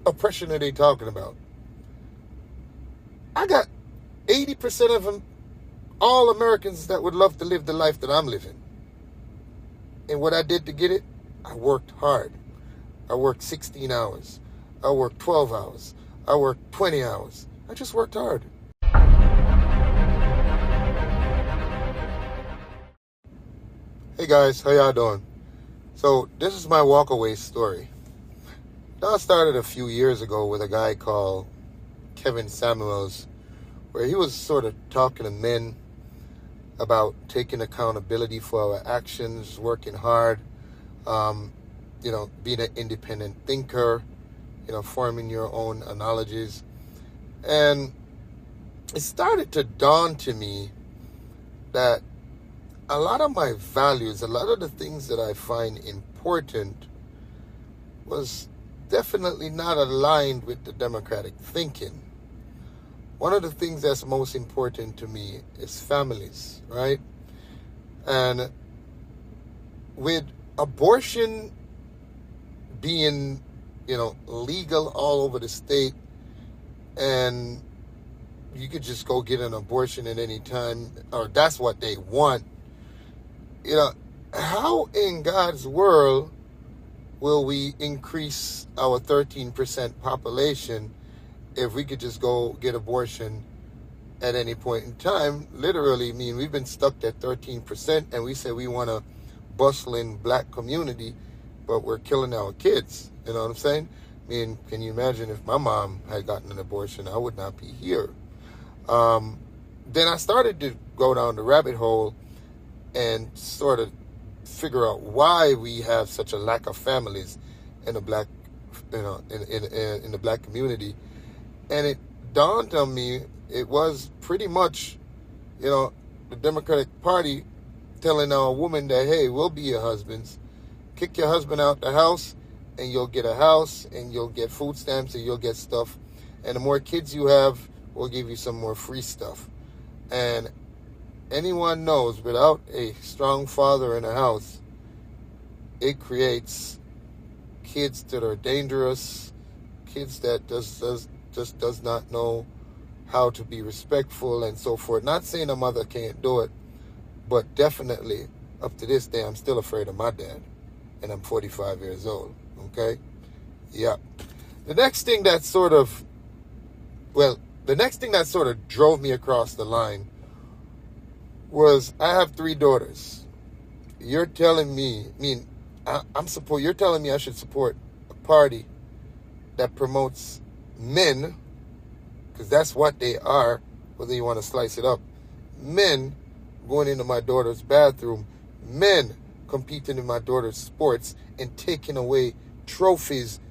oppression are they talking about? I got 80% of them, all Americans that would love to live the life that I'm living. And what I did to get it, I worked hard. I worked 16 hours. I worked 12 hours. I worked 20 hours. I just worked hard. Hey guys, how y'all doing? So this is my WalkAway story. That started a few years ago with a guy called Kevin Samuels, where he was sort of talking to men about taking accountability for our actions, working hard, being an independent thinker, forming your own analogies. And it started to dawn to me that a lot of my values, a lot of the things that I find important was definitely not aligned with the democratic thinking. One of the things that's most important to me is families, right? And with abortion being, legal all over the state, and you could just go get an abortion at any time, or that's what they want. How in God's world will we increase our 13% population if we could just go get abortion at any point in time? Literally, we've been stuck at 13%, and we say we want a bustling black community, but we're killing our kids. You know what I'm saying? Can you imagine if my mom had gotten an abortion? I would not be here. Then I started to go down the rabbit hole and sort of figure out why we have such a lack of families in the black, in the black community. And it dawned on me, it was pretty much, the Democratic Party telling our woman that, hey, we'll be your husbands. Kick your husband out the house, and you'll get a house, and you'll get food stamps, and you'll get stuff. And the more kids you have, we'll give you some more free stuff. And anyone knows, without a strong father in a house, it creates kids that are dangerous, kids that just does not know how to be respectful and so forth. Not saying a mother can't do it, but definitely up to this day, I'm still afraid of my dad, and I'm 45 years old. Okay, yeah. The next thing that sort of drove me across the line was, I have 3 daughters. You're telling me, you're telling me I should support a party that promotes men, because that's what they are, whether you want to slice it up. Men going into my daughter's bathroom, men competing in my daughter's sports and taking away trophies,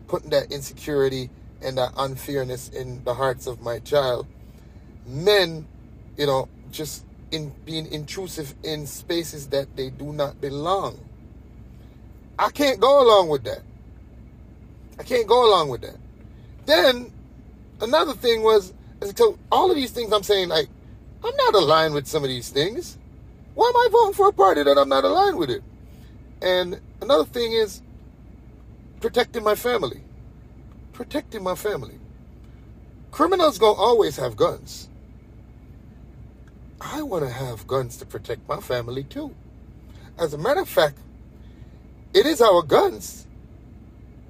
putting that insecurity and that unfairness in the hearts of my child. Men, just in being intrusive in spaces that they do not belong. I can't go along with that. Then another thing was, so all of these things I'm saying, I'm not aligned with some of these things. Why am I voting for a party that I'm not aligned with it? And another thing is protecting my family. Criminals gonna always have guns. I want to have guns to protect my family too. As a matter of fact, it is our guns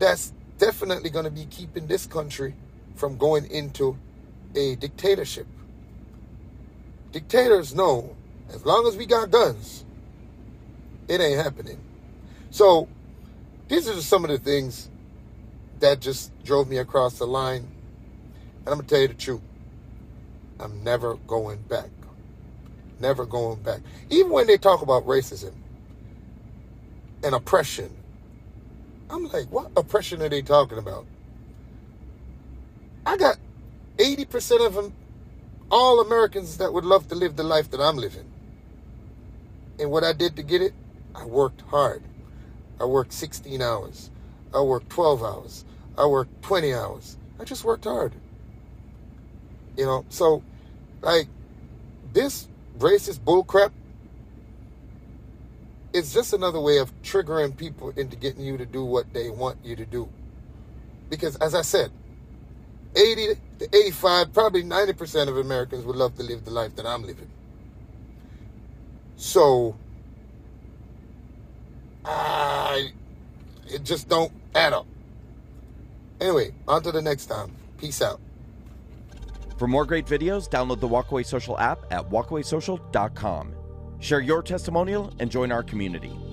that's definitely going to be keeping this country from going into a dictatorship. Dictators know, as long as we got guns, it ain't happening. So these are just some of the things that just drove me across the line. And I'm going to tell you the truth. I'm never going back. Never going back. Even when they talk about racism and oppression, I'm like, what oppression are they talking about? I got 80% of them, all Americans that would love to live the life that I'm living. And what I did to get it, I worked hard. I worked 16 hours. I worked 12 hours. I worked 20 hours. I just worked hard. So, this racist bullcrap, it's just another way of triggering people into getting you to do what they want you to do. Because as I said, 80 to 85, probably 90% of Americans would love to live the life that I'm living. So, it just don't add up. Anyway, on to the next time. Peace out. For more great videos, download the WalkAway Social app at walkawaysocial.com. Share your testimonial and join our community.